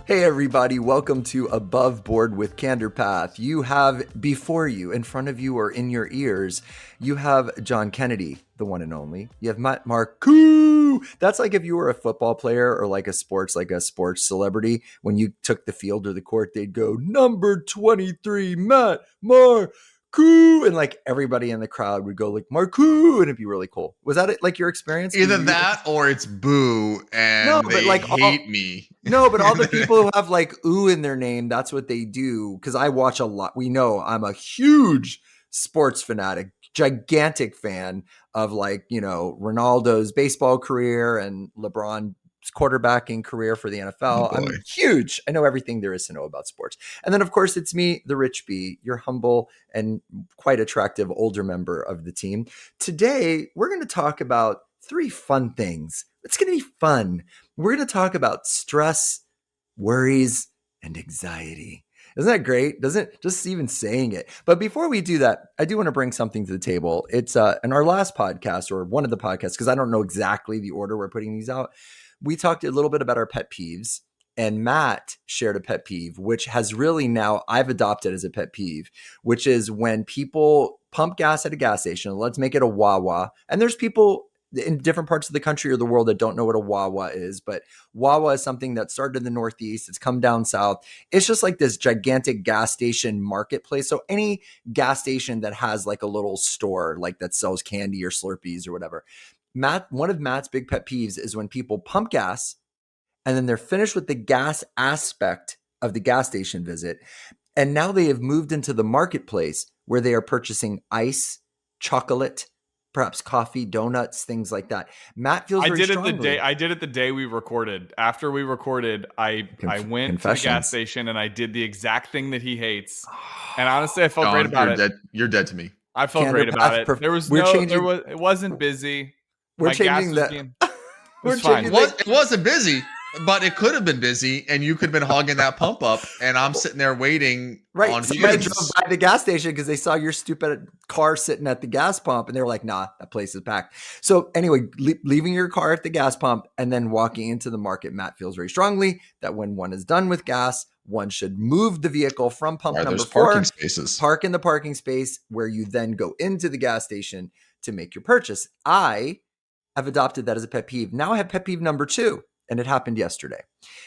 Hey everybody, welcome to Above Board with Candor Path. You have before you, in front of you, or in your ears, you have John Kennedy, the one and only. You have Matt Marcoux. That's like if you were a football player or like a sports celebrity. When you took the field or the court, they'd go, number 23, Matt Marcoux. And like everybody in the crowd would go like Marcoux, and it'd be really cool. Was that like your experience? Either that or it's boo and they like hate me. No, but all the people who have like ooh in their name, that's what they do. Because I watch a lot. We know I'm a huge sports fanatic, gigantic fan of Ronaldo's baseball career and LeBron's quarterbacking career for the NFL. I'm huge. I know everything there is to know about sports. And then, of course, it's me, TheRichB, your humble and quite attractive older member of the team. Today, we're going to talk about 3 fun things. It's going to be fun. We're going to talk about stress, worries, and anxiety. Isn't that great? Doesn't just even saying it. But before we do that, I do want to bring something to the table. It's in our last podcast, or one of the podcasts, because I don't know exactly the order we're putting these out. We talked a little bit about our pet peeves, and Matt shared a pet peeve, which has really now I've adopted as a pet peeve, which is when people pump gas at a gas station. Let's make it a Wawa. And there's people in different parts of the country or the world that don't know what a Wawa is, but Wawa is something that started in the Northeast. It's come down south. It's just like this gigantic gas station marketplace. So any gas station that has like a little store like that sells candy or Slurpees or whatever. Matt, one of Matt's big pet peeves is when people pump gas and then they're finished with the gas aspect of the gas station visit. And now they have moved into the marketplace where they are purchasing ice, chocolate, perhaps coffee, donuts, things like that. Matt feels very strongly. I did it the day we recorded. After we recorded, I went to the gas station and I did the exact thing that he hates. And honestly, I felt great about it. You're dead to me. I felt great about it. It wasn't busy. We're changing that. It wasn't busy, but it could have been busy, and you could have been hogging that pump up, and I'm sitting there waiting. Right. Somebody drove by the gas station because they saw your stupid car sitting at the gas pump, and they were like, nah, that place is packed. So anyway, leaving your car at the gas pump and then walking into the market, Matt feels very strongly that when one is done with gas, one should move the vehicle from pump number 4, park in the parking space where you then go into the gas station to make your purchase. I have adopted that as a pet peeve. Now I have pet peeve number 2. And it happened yesterday.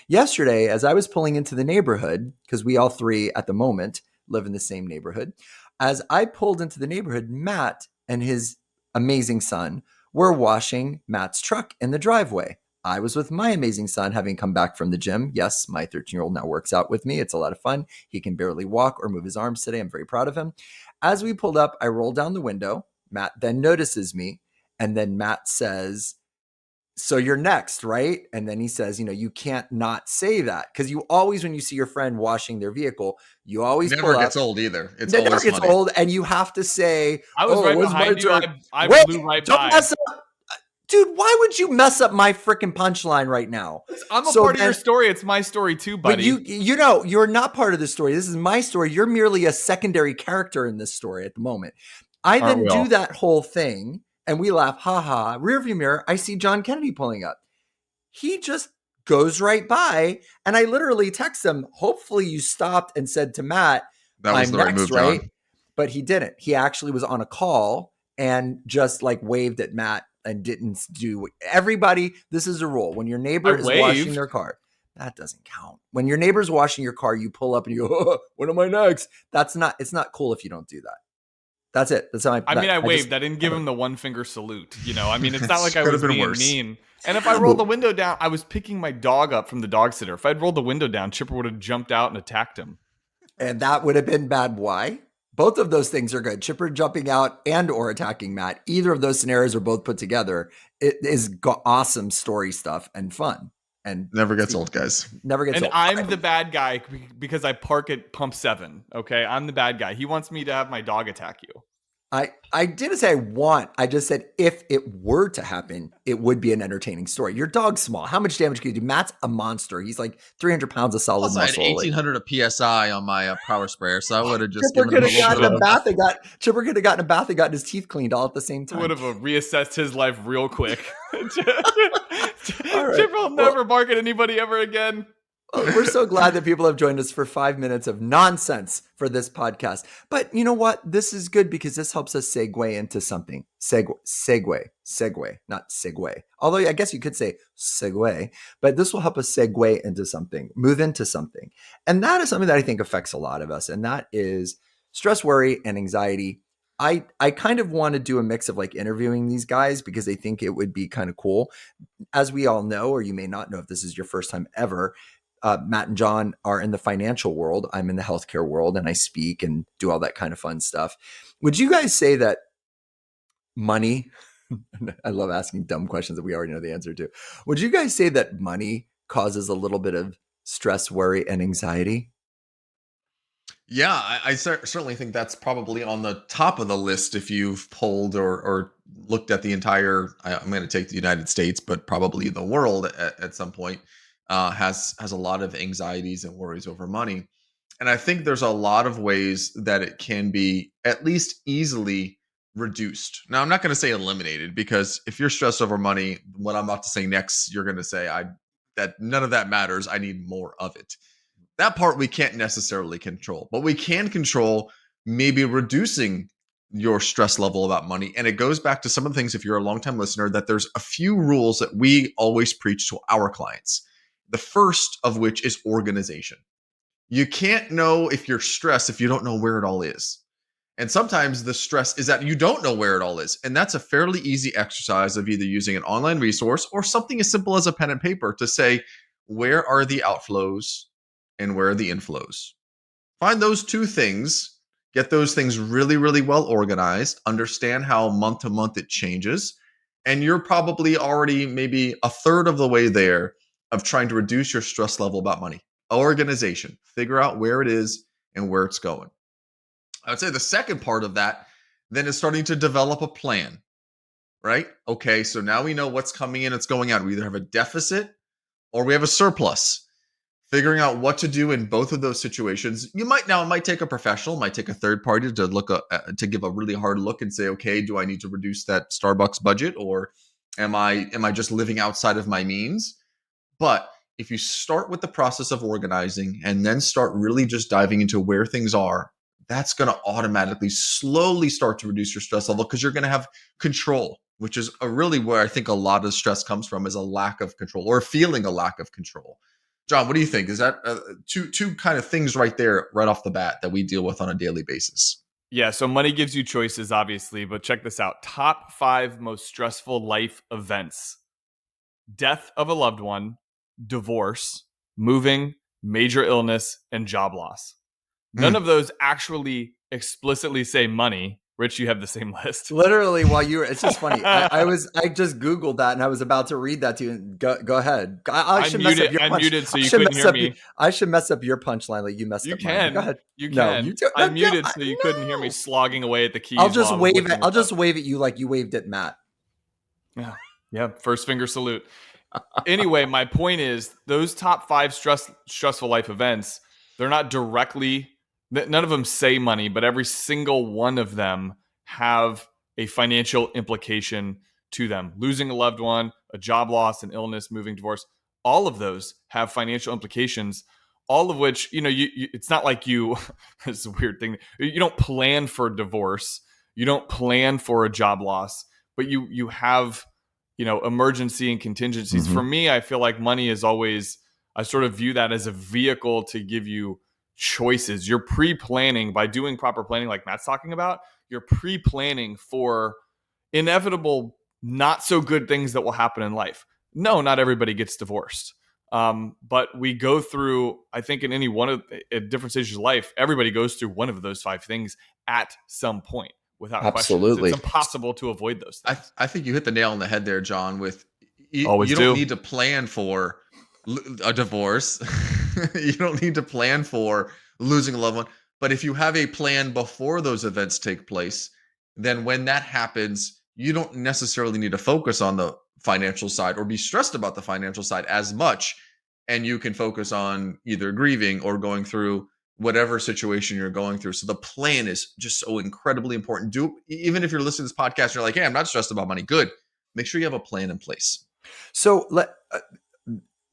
Yesterday, as I was pulling into the neighborhood, because we all 3 at the moment live in the same neighborhood, as I pulled into the neighborhood, Matt and his amazing son were washing Matt's truck in the driveway. I was with my amazing son having come back from the gym. Yes, my 13-year-old now works out with me. It's a lot of fun. He can barely walk or move his arms today. I'm very proud of him. As we pulled up, I rolled down the window. Matt then notices me. And then Matt says, so you're next, right? And then he says, you can't not say that, because you always, when you see your friend washing their vehicle, you always never gets old either. It never gets old, and you have to say, I was right behind you. I blew right by. Mess up. Dude, why would you mess up my freaking punchline right now? I'm a part of your story. It's my story too, buddy. But you're not part of the story. This is my story. You're merely a secondary character in this story at the moment. I then do that whole thing. And we laugh, haha, rearview mirror, I see John Kennedy pulling up. He just goes right by, and I literally text him, hopefully you stopped and said to Matt, that was I'm the next, right move, right? John. But he didn't. He actually was on a call and just like waved at Matt and didn't do everybody. This is a rule. When your neighbor is washing their car, that doesn't count. When your neighbor's washing your car, you pull up and you go, oh, when am I next? It's not cool if you don't do that. That's it. That's how I waved. I didn't give him the 1-finger salute. It's not like I was being mean. And if I rolled the window down, I was picking my dog up from the dog sitter. If I'd rolled the window down, Chipper would have jumped out and attacked him. And that would have been bad. Why? Both of those things are good. Chipper jumping out and or attacking Matt. Either of those scenarios are both put together. It is awesome story stuff and fun. And never gets old, guys. Never gets old. And I'm the bad guy because I park at pump 7. Okay, I'm the bad guy. He wants me to have my dog attack you. I didn't say I want. I just said if it were to happen, it would be an entertaining story. Your dog's small. How much damage can you do? Matt's a monster. He's like 300 pounds of solid muscle. I had 1,800 of PSI on my power sprayer, so I would have just Chipper could have gotten a bath and gotten his teeth cleaned all at the same time. Would have reassessed his life real quick. Chipper will never bark at anybody ever again. Well, we're so glad that people have joined us for 5 minutes of nonsense for this podcast. But you know what? This is good because this helps us segue into something. Segue, not segue. Although I guess you could say segue, but this will help us segue into something, move into something. And that is something that I think affects a lot of us. And that is stress, worry, and anxiety. I kind of want to do a mix of like interviewing these guys because I think it would be kind of cool. As we all know, or you may not know if this is your first time ever, Matt and John are in the financial world. I'm in the healthcare world, and I speak and do all that kind of fun stuff. Would you guys say that money, I love asking dumb questions that we already know the answer to. Would you guys say that money causes a little bit of stress, worry, and anxiety? Yeah, I certainly think that's probably on the top of the list if you've polled or looked at the entire, I'm going to take the United States, but probably the world at some point. Has a lot of anxieties and worries over money. And I think there's a lot of ways that it can be at least easily reduced. Now, I'm not going to say eliminated, because if you're stressed over money, what I'm about to say next, you're going to say that none of that matters. I need more of it. That part we can't necessarily control, but we can control maybe reducing your stress level about money. And it goes back to some of the things, if you're a longtime listener, that there's a few rules that we always preach to our clients. The first of which is organization. You can't know if you're stressed if you don't know where it all is. And sometimes the stress is that you don't know where it all is. And that's a fairly easy exercise of either using an online resource or something as simple as a pen and paper to say, where are the outflows and where are the inflows? Find those two things, get those things really, really well organized, understand how month to month it changes. And you're probably already maybe a third of the way there of trying to reduce your stress level about money. Organization, figure out where it is and where it's going. I would say the second part of that then is starting to develop a plan, right? Okay, so now we know what's coming in, it's going out. We either have a deficit or we have a surplus. Figuring out what to do in both of those situations. It might take a professional, might take a third party to look to give a really hard look and say, okay, do I need to reduce that Starbucks budget, or am I just living outside of my means? But if you start with the process of organizing and then start really just diving into where things are, that's going to automatically slowly start to reduce your stress level, because you're going to have control, which is really where I think a lot of stress comes from, is a lack of control or feeling a lack of control. John, what do you think? Is that two kind of things right there, right off the bat, that we deal with on a daily basis? Yeah, so money gives you choices, obviously, but check this out. Top 5 most stressful life events: death of a loved one, divorce, moving, major illness, and job loss. None of those actually explicitly say money. Rich, you have the same list. Literally, while you were, it's just funny. I just Googled that and I was about to read that to you. Go ahead. I should mess up your punch. I'm muted, so you couldn't hear me. I should mess up your punchline like you messed up mine. Go ahead. You no, can. You do. I'm muted, so you couldn't hear me slogging away at the keys. I'll just wave it. I'll just wave at you like you waved at Matt. Yeah. First finger salute. Anyway, my point is, those top 5 stressful life events, they're not directly, none of them say money, but every single one of them have a financial implication to them. Losing a loved one, a job loss, an illness, moving, divorce, all of those have financial implications, all of which, it's not like it's a weird thing. You don't plan for a divorce. You don't plan for a job loss, but you have, emergency and contingencies. Mm-hmm. For me, I feel like money is always, I sort of view that as a vehicle to give you choices. You're pre-planning by doing proper planning, like Matt's talking about. You're pre-planning for inevitable, not so good things that will happen in life. No, not everybody gets divorced. But we go through, I think in any one of at different stages of life, everybody goes through one of those 5 things at some point without Absolutely. questions. It's impossible to avoid those things. I think you hit the nail on the head there, John, with you don't need to plan for a divorce. You don't need to plan for losing a loved one. But if you have a plan before those events take place, then when that happens, you don't necessarily need to focus on the financial side or be stressed about the financial side as much. And you can focus on either grieving or going through whatever situation you're going through. So the plan is just so incredibly important. Even if you're listening to this podcast, and you're like, hey, I'm not stressed about money. Good. Make sure you have a plan in place. So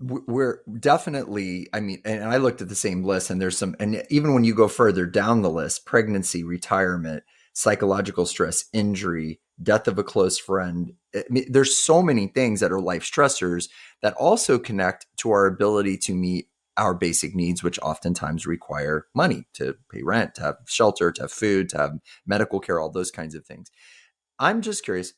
we're definitely, I mean, and I looked at the same list, and there's some, and even when you go further down the list, pregnancy, retirement, psychological stress, injury, death of a close friend. I mean, there's so many things that are life stressors that also connect to our ability to meet our basic needs, which oftentimes require money to pay rent, to have shelter, to have food, to have medical care, all those kinds of things. I'm just curious,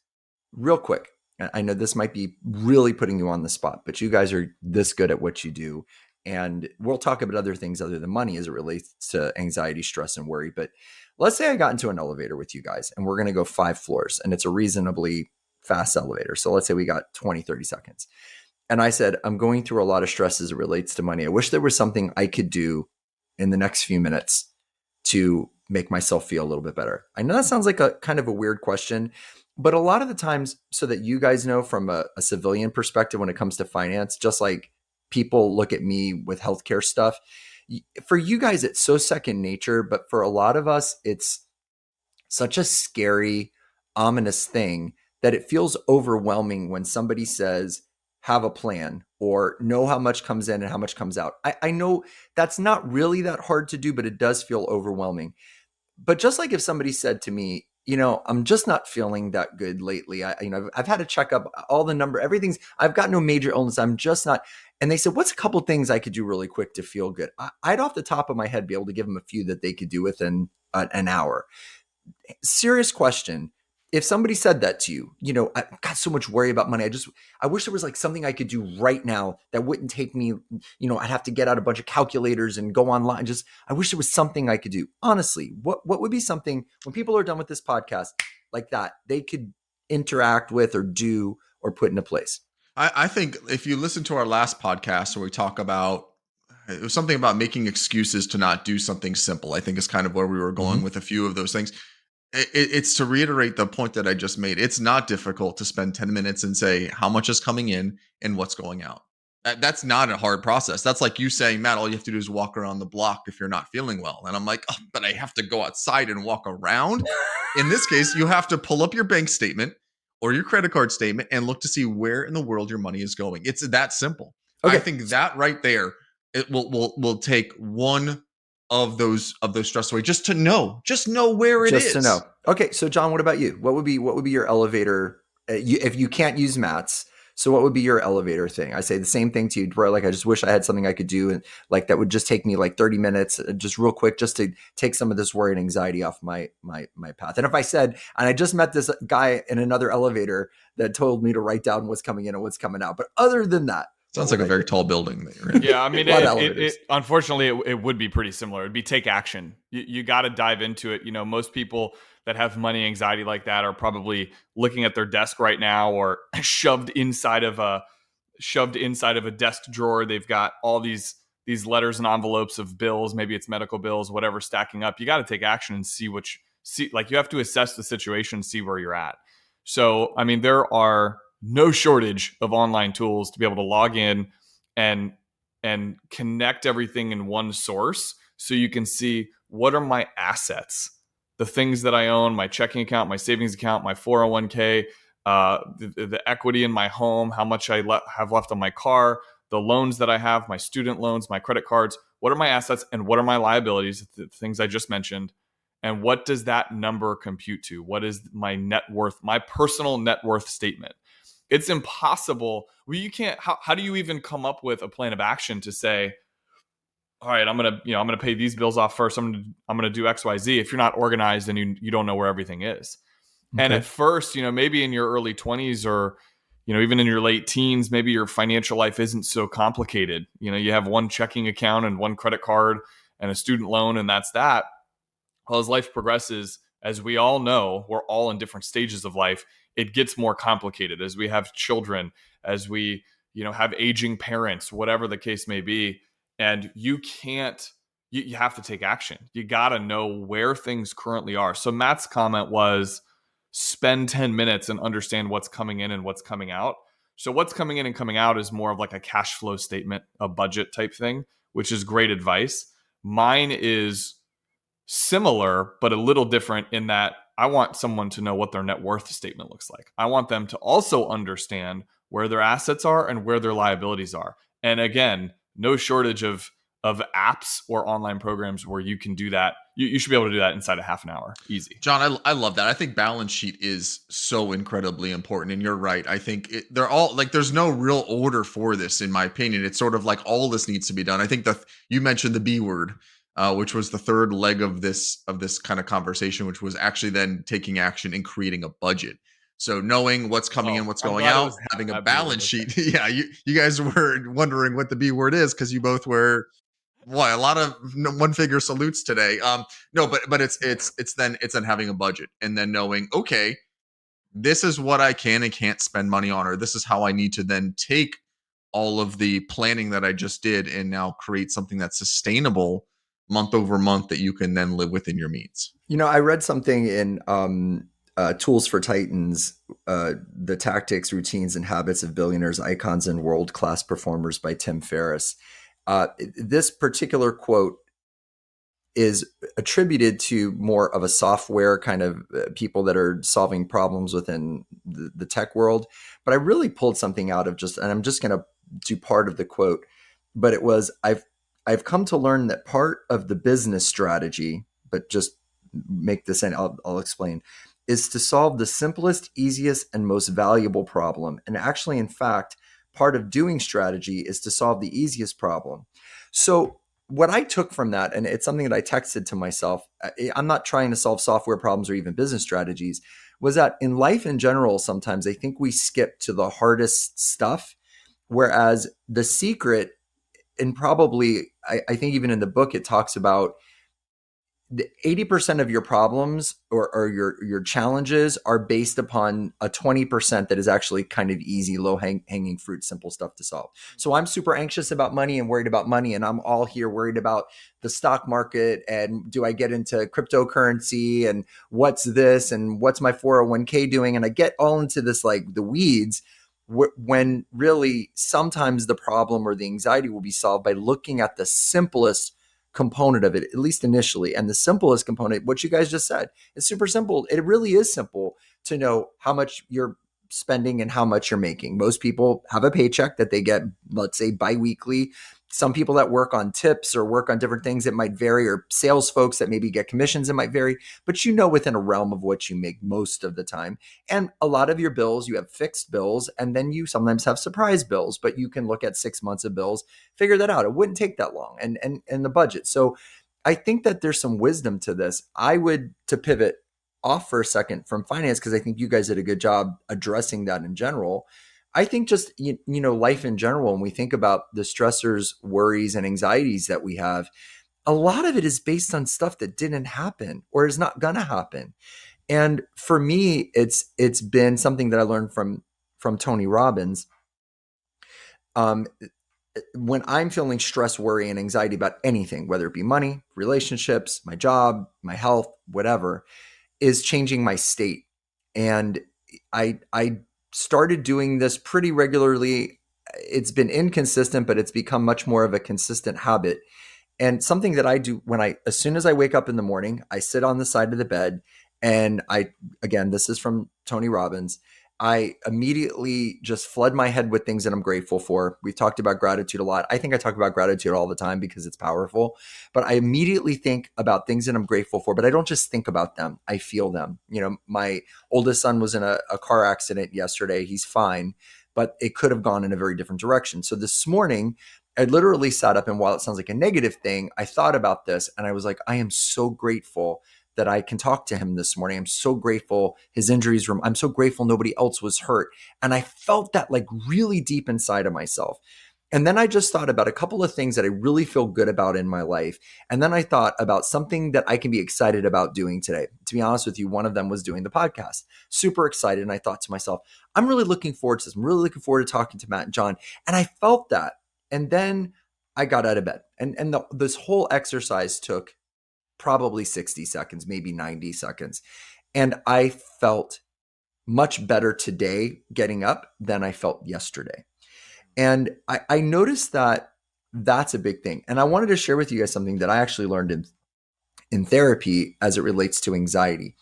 real quick. I know this might be really putting you on the spot, but you guys are this good at what you do. And we'll talk about other things other than money as it relates to anxiety, stress, and worry. But let's say I got into an elevator with you guys and we're going to go 5 floors and it's a reasonably fast elevator. So let's say we got 20, 30 seconds. And I said, I'm going through a lot of stress as it relates to money. I wish there was something I could do in the next few minutes to make myself feel a little bit better. I know that sounds like a kind of a weird question, but a lot of the times, so that you guys know from a civilian perspective when it comes to finance, just like people look at me with healthcare stuff, for you guys, it's so second nature. But for a lot of us, it's such a scary, ominous thing that it feels overwhelming when somebody says, have a plan or know how much comes in and how much comes out. I know that's not really that hard to do, but it does feel overwhelming. But just like if somebody said to me, I'm just not feeling that good lately. I've had a checkup, all the number, everything's, I've got no major illness. I'm just not. And they said, what's a couple things I could do really quick to feel good? I'd off the top of my head be able to give them a few that they could do within an hour. Serious question. If somebody said that to you, I've got so much worry about money. I wish there was like something I could do right now that wouldn't take me, I'd have to get out a bunch of calculators and go online. I wish there was something I could do. Honestly, what would be something when people are done with this podcast like that, they could interact with or do or put into place? I think if you listen to our last podcast where we talk about, it was something about making excuses to not do something simple. I think is kind of where we were going with a few of those things. It's to reiterate the point that I just made. It's not difficult to spend 10 minutes and say how much is coming in and what's going out. That's not a hard process. That's like you saying, Matt, all you have to do is walk around the block if you're not feeling well. And I'm like, oh, but I have to go outside and walk around. In this case, you have to pull up your bank statement or your credit card statement and look to see where in the world your money is going. It's that simple. Okay. I think that right there, it will take one of those stress away, just know where it is. Just to know. Okay, so John, what about you? What would be your elevator if you can't use Matt's? So what would be your elevator thing? I say the same thing to you, bro. Like, I just wish I had something I could do, and like that would just take me like 30 minutes, just real quick, just to take some of this worry and anxiety off my path. And if I said, and I just met this guy in another elevator that told me to write down what's coming in and what's coming out, but other than that. Sounds like a very tall building that you're in. Yeah, I mean, unfortunately, it would be pretty similar. It'd be take action. You got to dive into it. Most people that have money anxiety like that are probably looking at their desk right now or shoved inside of a desk drawer. They've got all these letters and envelopes of bills. Maybe it's medical bills, whatever, stacking up. You got to take action and see like you have to assess the situation, see where you're at. So, I mean, there are no shortage of online tools to be able to log in and connect everything in one source so you can see what are my assets, the things that I own, my checking account, my savings account, my 401k, the equity in my home, how much I have left on my car, the loans that I have, my student loans, my credit cards. What are my assets and what are my liabilities, the things I just mentioned? And what does that number compute to? What is my net worth, my personal net worth statement? It's impossible. You can't. How do you even come up with a plan of action to say, all right, I'm gonna pay these bills off first. I'm gonna do X, Y, Z. If you're not organized and you don't know where everything is, okay. And at first, maybe in your early 20s or even in your late teens, maybe your financial life isn't so complicated. You have one checking account and one credit card and a student loan, and that's that. Well, as life progresses, as we all know, we're all in different stages of life. It gets more complicated as we have children, as we, have aging parents, whatever the case may be. And you have to take action. You got to know where things currently are. So Matt's comment was spend 10 minutes and understand what's coming in and what's coming out. So what's coming in and coming out is more of like a cash flow statement, a budget type thing, which is great advice. Mine is similar, but a little different in that I want someone to know what their net worth statement looks like. I want them to also understand where their assets are and where their liabilities are. And again, no shortage of apps or online programs where you can do that. You should be able to do that inside of half an hour. Easy. John, I love that. I think balance sheet is so incredibly important. And you're right. I think they're all like, there's no real order for this, in my opinion. It's sort of like all this needs to be done. I think that you mentioned the B word, which was the third leg of this kind of conversation, which was actually then taking action and creating a budget. So knowing what's coming in, what's going out, having a balance sheet. Yeah, you guys were wondering what the B word is because you both were a lot of one figure salutes today. No, but it's then having a budget and then knowing, okay, this is what I can and can't spend money on, or this is how I need to then take all of the planning that I just did and now create something that's sustainable month over month that you can then live within your means. I read something in Tools for Titans, The Tactics, Routines, and Habits of Billionaires, Icons, and World-Class Performers by Tim Ferriss. This particular quote is attributed to more of a software kind of people that are solving problems within the tech world. But I really pulled something out of and I'm just going to do part of the quote, but it was, I've come to learn that part of the business strategy, but just make this in, I'll explain, is to solve the simplest, easiest, and most valuable problem. And actually, in fact, part of doing strategy is to solve the easiest problem. So what I took from that, and it's something that I texted to myself, I'm not trying to solve software problems or even business strategies, was that in life in general, sometimes I think we skip to the hardest stuff, whereas the secret, and probably, I think even in the book, it talks about the 80% of your problems or your challenges are based upon a 20% that is actually kind of easy, low hanging fruit, simple stuff to solve. So I'm super anxious about money and worried about money. And I'm all here worried about the stock market. And do I get into cryptocurrency and what's this and what's my 401k doing? And I get all into this, like the weeds, when really sometimes the problem or the anxiety will be solved by looking at the simplest component of it, at least initially. And the simplest component, what you guys just said, is super simple. It really is simple to know how much you're spending and how much you're making. Most people have a paycheck that they get, let's say, biweekly. Some people that work on tips or work on different things, it might vary, or sales folks that maybe get commissions, it might vary, but within a realm of what you make most of the time. And a lot of your bills, you have fixed bills, and then you sometimes have surprise bills, but you can look at 6 months of bills, figure that out. It wouldn't take that long, and the budget. So I think that there's some wisdom to this. To pivot off for a second from finance, because I think you guys did a good job addressing that in general. I think just, life in general, when we think about the stressors, worries, and anxieties that we have, a lot of it is based on stuff that didn't happen or is not going to happen. And for me, it's been something that I learned from Tony Robbins. When I'm feeling stress, worry, and anxiety about anything, whether it be money, relationships, my job, my health, whatever, is changing my state. And I started doing this pretty regularly. It's been inconsistent, but it's become much more of a consistent habit. And something that I do as soon as I wake up in the morning, I sit on the side of the bed and again, this is from Tony Robbins, I immediately just flood my head with things that I'm grateful for. We've talked about gratitude a lot. I think I talk about gratitude all the time because it's powerful, but I immediately think about things that I'm grateful for, but I don't just think about them. I feel them. My oldest son was in a car accident yesterday. He's fine, but it could have gone in a very different direction. So this morning, I literally sat up, and while it sounds like a negative thing, I thought about this and I was like, I am so grateful that I can talk to him this morning. I'm so grateful his injuries I'm so grateful nobody else was hurt. And I felt that like really deep inside of myself. And then I just thought about a couple of things that I really feel good about in my life. And then I thought about something that I can be excited about doing today. To be honest with you, one of them was doing the podcast. Super excited. And I thought to myself, I'm really looking forward to this. I'm really looking forward to talking to Matt and John. And I felt that. And then I got out of bed. And this whole exercise took probably 60 seconds, maybe 90 seconds. And I felt much better today getting up than I felt yesterday. And I noticed that that's a big thing. And I wanted to share with you guys something that I actually learned in therapy as it relates to anxiety.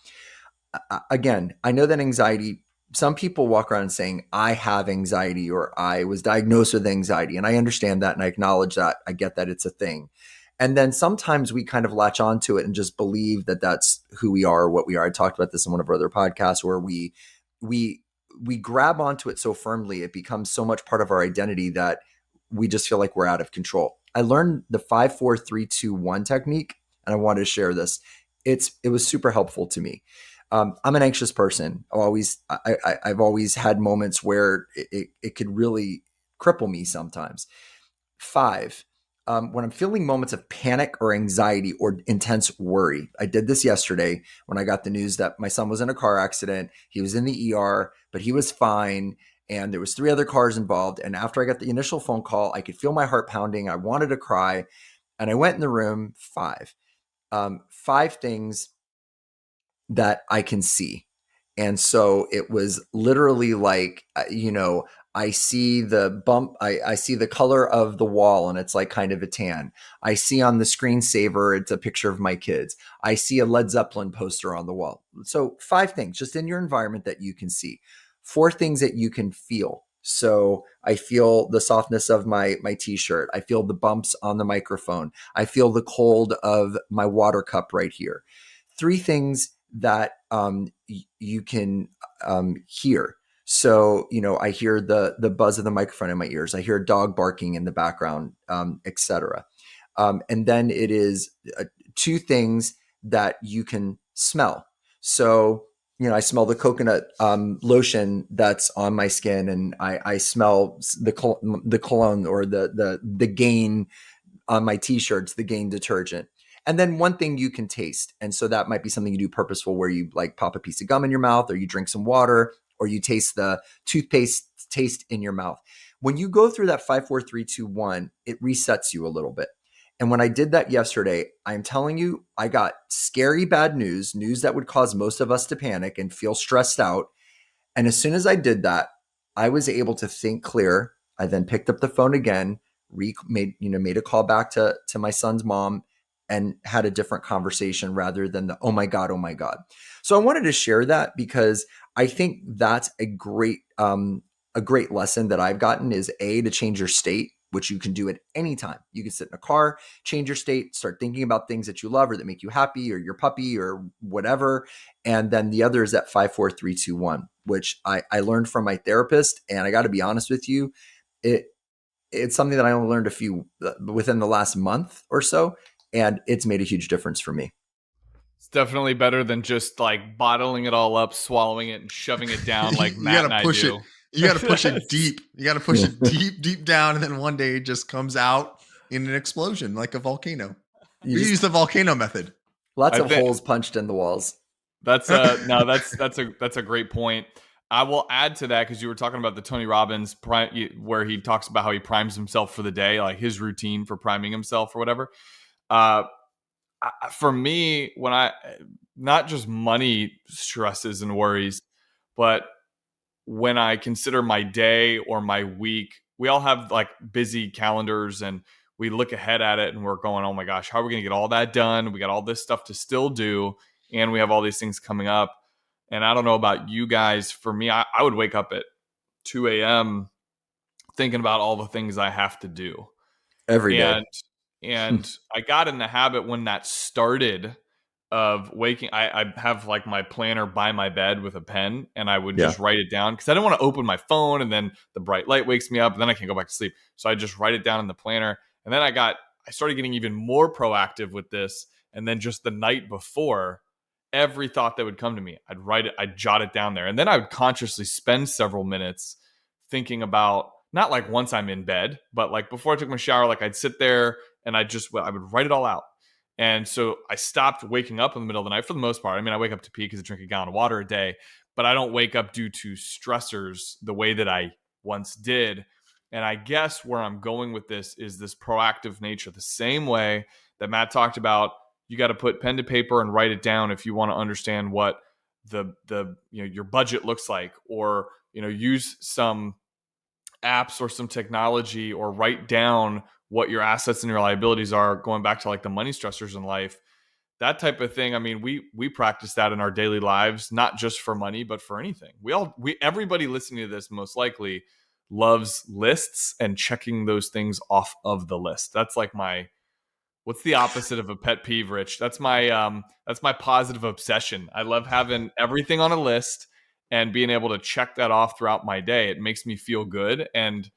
Again, I know that anxiety some people walk around saying, I have anxiety or I was diagnosed with anxiety. And I understand that and I acknowledge that. I get that it's a thing. And then sometimes we kind of latch onto it and just believe that that's who we are or what we are. I talked about this in one of our other podcasts where we we grab onto it so firmly, it becomes so much part of our identity that we just feel like we're out of control. I learned the 5 4 3 2 1 technique, and I wanted to share this. It was super helpful to me. I'm an anxious person. I've always had moments where it could really cripple me sometimes. Five, when I'm feeling moments of panic or anxiety or intense worry. I did this yesterday when I got the news that my son was in a car accident. He was in the ER, but he was fine. And there was 3 other cars involved. And after I got the initial phone call, I could feel my heart pounding. I wanted to cry. And I went in the room. Five things that I can see. And so it was literally like, I see the bump, I see the color of the wall and it's like kind of a tan. I see on the screensaver, it's a picture of my kids. I see a Led Zeppelin poster on the wall. So 5 things just in your environment that you can see. 4 things that you can feel. So I feel the softness of my t-shirt. I feel the bumps on the microphone. I feel the cold of my water cup right here. 3 things that you can hear. So, I hear the buzz of the microphone in my ears. I hear a dog barking in the background, etc. And then it is 2 things that you can smell. So, I smell the coconut lotion that's on my skin, and I smell the cologne or the Gain on my t-shirts, the Gain detergent. And then 1 thing you can taste. And so that might be something you do purposeful where you like pop a piece of gum in your mouth or you drink some water or you taste the toothpaste taste in your mouth. When you go through that 5 4 3 2 1, it resets you a little bit. And when I did that yesterday, I'm telling you, I got scary bad news that would cause most of us to panic and feel stressed out. And as soon as I did that, I was able to think clear. I then picked up the phone again, made a call back to my son's mom and had a different conversation rather than the, oh my God, oh my God. So I wanted to share that because I think that's a great lesson that I've gotten is to change your state, which you can do at any time. You can sit in a car, change your state, start thinking about things that you love or that make you happy or your puppy or whatever. And then the other is that 5 4 3 2 1, which I learned from my therapist. And I got to be honest with you, it's something that I only learned within the last month or so. And it's made a huge difference for me. It's definitely better than just like bottling it all up, swallowing it, and shoving it down like You Matt gotta and I push do. it. You got to push it deep. You got to push it deep, deep down. And then one day it just comes out in an explosion like a volcano. You use the volcano method. Lots I of think- holes punched in the walls. That's a great point. I will add to that because you were talking about the Tony Robbins where he talks about how he primes himself for the day, like his routine for priming himself or whatever. For me, when not just money stresses and worries, but when I consider my day or my week, we all have like busy calendars and we look ahead at it and we're going, oh my gosh, how are we going to get all that done? We got all this stuff to still do. And we have all these things coming up. And I don't know about you guys. For me, I would wake up at 2 a.m. thinking about all the things I have to do. Every day. And I got in the habit when that started of waking. I have like my planner by my bed with a pen and I would just write it down because I didn't want to open my phone and then the bright light wakes me up and then I can't go back to sleep. So I just write it down in the planner. And then I started getting even more proactive with this. And then just the night before, every thought that would come to me, I'd jot it down there. And then I would consciously spend several minutes thinking about, not like once I'm in bed, but like before I took my shower, like I'd sit there and I would write it all out. And so I stopped waking up in the middle of the night for the most part. I mean, I wake up to pee because I drink a gallon of water a day, but I don't wake up due to stressors the way that I once did. And I guess where I'm going with this is this proactive nature, the same way that Matt talked about. You got to put pen to paper and write it down if you want to understand what your budget looks like, or use some apps or some technology, or write down what your assets and your liabilities are, going back to like the money stressors in life. that type of thing. I mean, we practice that in our daily lives, not just for money, but for anything. Everybody listening to this most likely loves lists and checking those things off of the list. That's like what's the opposite of a pet peeve, Rich? That's my positive obsession. I love having everything on a list and being able to check that off throughout my day. It makes me feel good, and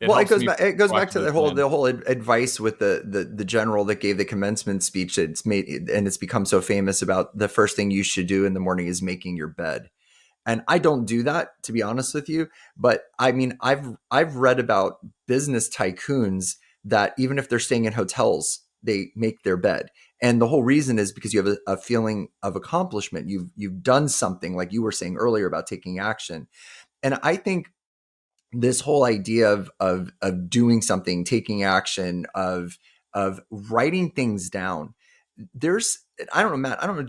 it Well, helps me it goes back to proactively plan. the whole advice with the general that gave the commencement speech. It's made, and it's become so famous about the first thing you should do in the morning is making your bed. And I don't do that, to be honest with you. But I mean, I've read about business tycoons that even if they're staying in hotels, they make their bed. And the whole reason is because you have a feeling of accomplishment. You've done something, like you were saying earlier about taking action. And I think this whole idea of doing something, taking action, of writing things down. There's, I don't know, Matt. I don't know.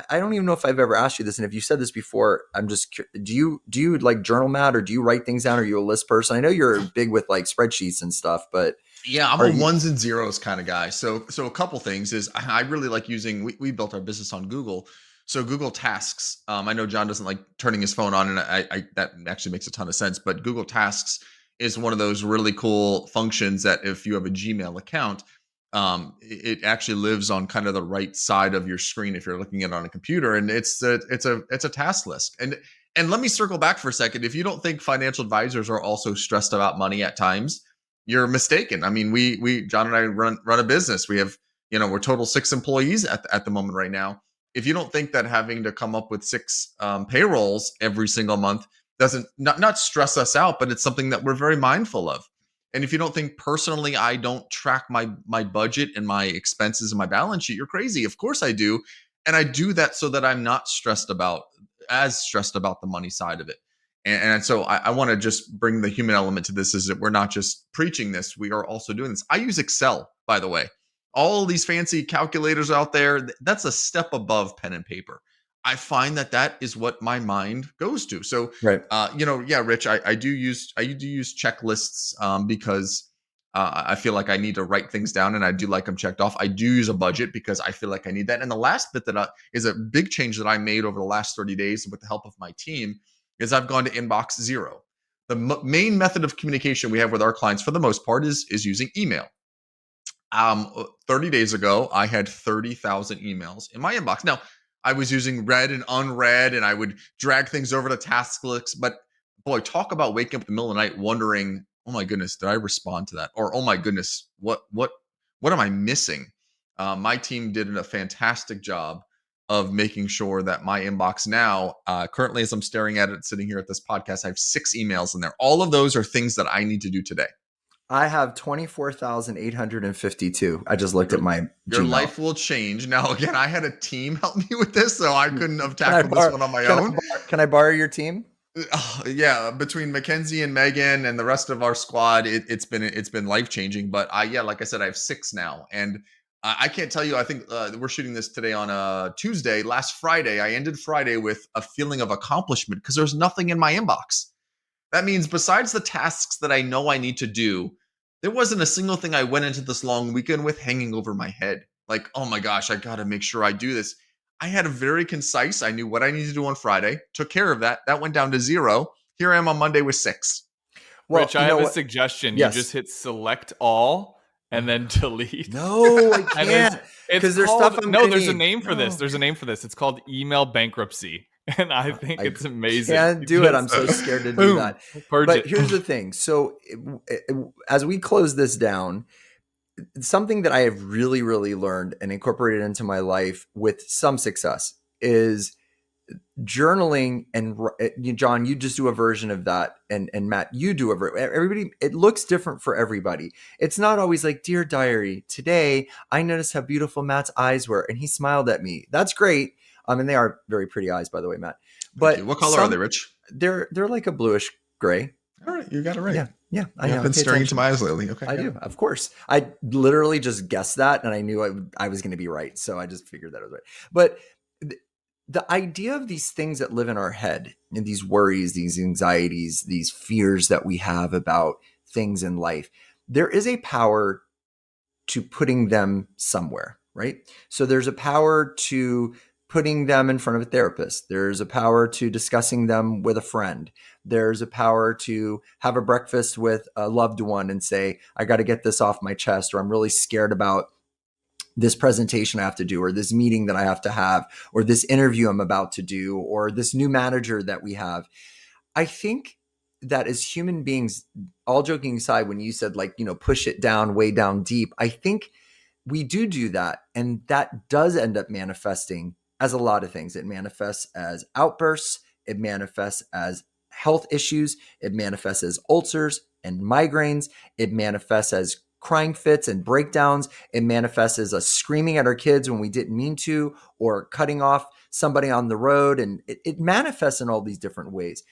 I don't even know if I've ever asked you this, and if you said this before, I'm just. Do you like journal, Matt, or do you write things down? Are you a list person? I know you're big with like spreadsheets and stuff, but Yeah, I'm are a you? ones and zeros kind of guy. So a couple things is I really like using. We built our business on Google, so Google Tasks. I know John doesn't like turning his phone on, and I that actually makes a ton of sense. But Google Tasks is one of those really cool functions that if you have a Gmail account, it actually lives on kind of the right side of your screen if you're looking at it on a computer, and it's a task list. And let me circle back for a second. If you don't think financial advisors are also stressed about money at times, you're mistaken. I mean, we John and I run a business. We have, we're total 6 employees at the moment right now. If you don't think that having to come up with 6 payrolls every single month doesn't not stress us out, but it's something that we're very mindful of. And if you don't think personally I don't track my budget and my expenses and my balance sheet, you're crazy. Of course I do. And I do that so that I'm not stressed about the money side of it. And so I want to just bring the human element to this, is that we're not just preaching this, we are also doing this. I use Excel, by the way. All these fancy calculators out there, that's a step above pen and paper. I find that is what my mind goes to. So, Right. yeah, Rich, I do use checklists because I feel like I need to write things down, and I do like them checked off. I do use a budget because I feel like I need that. And the last bit is a big change that I made over the last 30 days with the help of my team is I've gone to inbox zero. The main method of communication we have with our clients for the most part is using email. 30 days ago, I had 30,000 emails in my inbox. Now, I was using read and unread, and I would drag things over to task lists. But boy, talk about waking up in the middle of the night wondering, oh my goodness, did I respond to that? Or, oh my goodness, what am I missing? My team did a fantastic job of making sure that my inbox now, currently as I'm staring at it, sitting here at this podcast, I have 6 emails in there. All of those are things that I need to do today. I have 24,852. I just looked at my Your Gmail. life will change. Now, again, I had a team help me with this, so I couldn't have tackled this one on my own. Can I borrow your team? Yeah, between Mackenzie and Megan and the rest of our squad, it's been life changing. But like I said, I have 6 now, and I can't tell you. I think we're shooting this today on a Tuesday. Last Friday, I ended Friday with a feeling of accomplishment because there's nothing in my inbox. That means besides the tasks that I know I need to do, there wasn't a single thing I went into this long weekend with hanging over my head. Like, oh my gosh, I got to make sure I do this. I had a very concise, I knew what I needed to do on Friday, took care of that. That went down to 0. Here I am on Monday with 6. Well, Rich, I have a suggestion. Yes. You just hit select all and then delete. No, I can't. Because there's stuff. There's a name for this. There's a name for this. It's called email bankruptcy. And I think it's amazing. I can't do it. I'm so scared to do that. But here's the thing. So as we close this down, something that I have really, really learned and incorporated into my life with some success is journaling. And John, you just do a version of that. And Matt, you do everybody. It looks different for everybody. It's not always like, dear diary, today I noticed how beautiful Matt's eyes were and he smiled at me. That's great. And they are very pretty eyes, by the way, Matt. But what color are they, Rich? They're like a bluish gray. All right, you got it right. Yeah. I know. I've been staring into my eyes lately. Okay, I do, of course. I literally just guessed that, and I knew I was going to be right, so I just figured that was right. But the idea of these things that live in our head, and these worries, these anxieties, these fears that we have about things in life, there is a power to putting them somewhere. right? So there's a power to putting them in front of a therapist. There's a power to discussing them with a friend. There's a power to have a breakfast with a loved one and say, I got to get this off my chest, or I'm really scared about this presentation I have to do, or this meeting that I have to have, or this interview I'm about to do, or this new manager that we have. I think that as human beings, all joking aside, when you said like, push it down, way down deep, I think we do that. And that does end up manifesting as a lot of things. It manifests as outbursts. It manifests as health issues. It manifests as ulcers and migraines. It manifests as crying fits and breakdowns. It manifests as us screaming at our kids when we didn't mean to, or cutting off somebody on the road. And it manifests in all these different ways.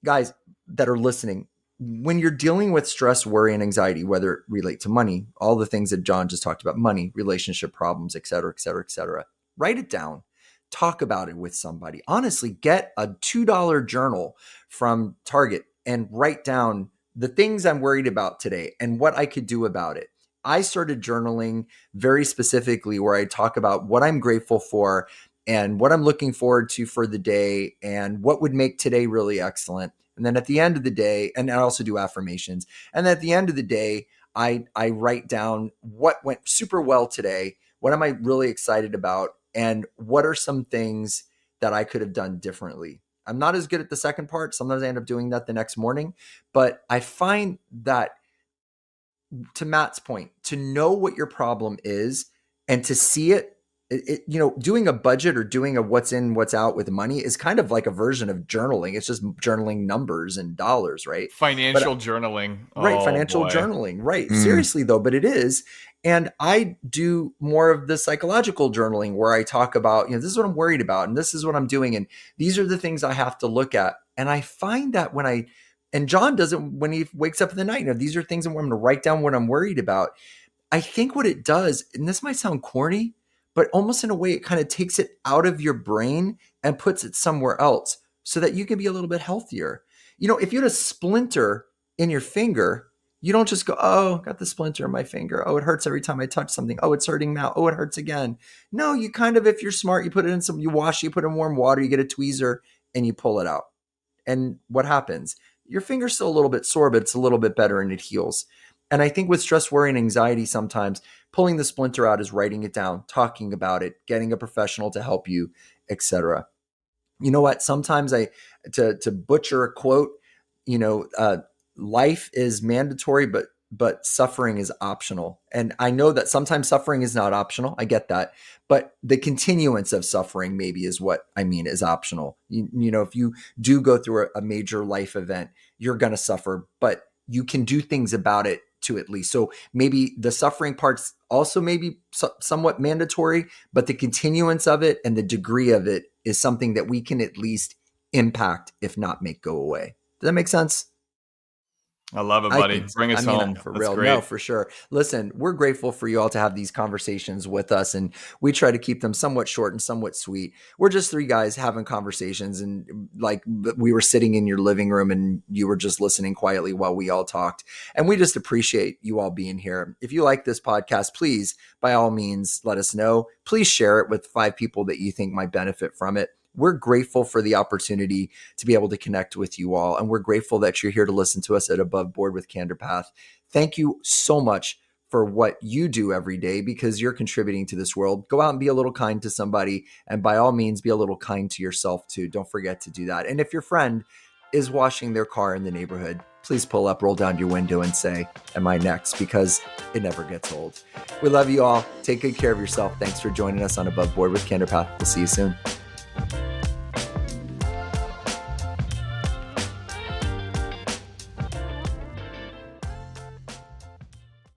Guys that are listening, when you're dealing with stress, worry, and anxiety, whether it relate to money, all the things that John just talked about, money, relationship problems, et cetera, et cetera, et cetera, write it down. Talk about it with somebody. Honestly, get a $2 journal from Target and write down the things I'm worried about today and what I could do about it. I started journaling very specifically where I talk about what I'm grateful for and what I'm looking forward to for the day and what would make today really excellent. And then at the end of the day, and I also do affirmations. And at the end of the day, I write down what went super well today. What am I really excited about? And what are some things that I could have done differently? I'm not as good at the second part. Sometimes I end up doing that the next morning. But I find that, to Matt's point, to know what your problem is and to see it, doing a budget or doing a what's in, what's out with money is kind of like a version of journaling. It's just journaling numbers and dollars, right? Financial journaling. Right. Oh, Financial boy. journaling. Right. Seriously, though, but it is. And I do more of the psychological journaling where I talk about, this is what I'm worried about and this is what I'm doing. And these are the things I have to look at. And I find that and John does it when he wakes up in the night, these are things I'm going to write down what I'm worried about. I think what it does, and this might sound corny, but almost in a way, it kind of takes it out of your brain and puts it somewhere else so that you can be a little bit healthier. If you had a splinter in your finger, you don't just go, oh, got the splinter in my finger. Oh, it hurts every time I touch something. Oh, it's hurting now. Oh, it hurts again. No, you kind of, if you're smart, you put it in you wash, you put it in warm water, you get a tweezer and you pull it out. And what happens? Your finger's still a little bit sore, but it's a little bit better and it heals. And I think with stress, worry, and anxiety, sometimes pulling the splinter out is writing it down, talking about it, getting a professional to help you, etc. You know what? Sometimes to butcher a quote, life is mandatory, but suffering is optional. And I know that sometimes suffering is not optional. I get that. But the continuance of suffering maybe is what I mean is optional. If you do go through a major life event, you're going to suffer, but you can do things about it to at least. So maybe the suffering part's also maybe somewhat mandatory, but the continuance of it and the degree of it is something that we can at least impact, if not make go away. Does that make sense? I love it, buddy. Bring us home. For That's real. great. No, for sure. Listen, we're grateful for you all to have these conversations with us, and we try to keep them somewhat short and somewhat sweet. We're just three guys having conversations, and like we were sitting in your living room and you were just listening quietly while we all talked. And we just appreciate you all being here. If you like this podcast, please, by all means, let us know. Please share it with 5 people that you think might benefit from it. We're grateful for the opportunity to be able to connect with you all. And we're grateful that you're here to listen to us at Above Board with Candor Path. Thank you so much for what you do every day because you're contributing to this world. Go out and be a little kind to somebody. And by all means, be a little kind to yourself too. Don't forget to do that. And if your friend is washing their car in the neighborhood, please pull up, roll down your window and say, am I next? Because it never gets old. We love you all. Take good care of yourself. Thanks for joining us on Above Board with Candor Path. We'll see you soon.